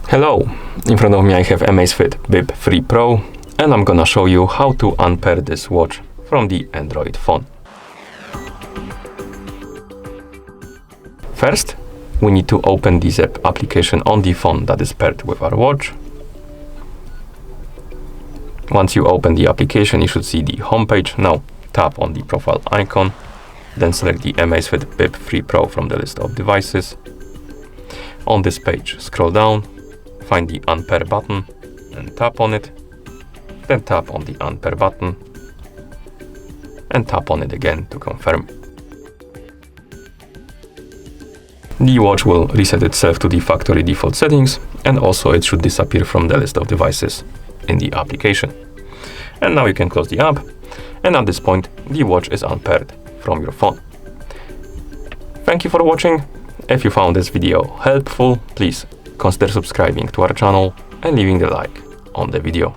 Hello, in front of me I have Amazfit Bip 3 Pro and I'm gonna show you how to unpair this watch from the Android phone. First, we need to open the Zip application on the phone that is paired with our watch. Once you open the application, you should see the home page. Now tap on the profile icon, then select the Amazfit Bip 3 Pro from the list of devices. On this page, scroll down, find the Unpair button and tap on it. Then tap on the Unpair button and tap on it again to confirm. The watch will reset itself to the factory default settings, and also it should disappear from the list of devices in the application. And now you can close the app, and at this point the watch is unpaired from your phone. Thank you for watching. If you found this video helpful, please consider subscribing to our channel and leaving the like on the video.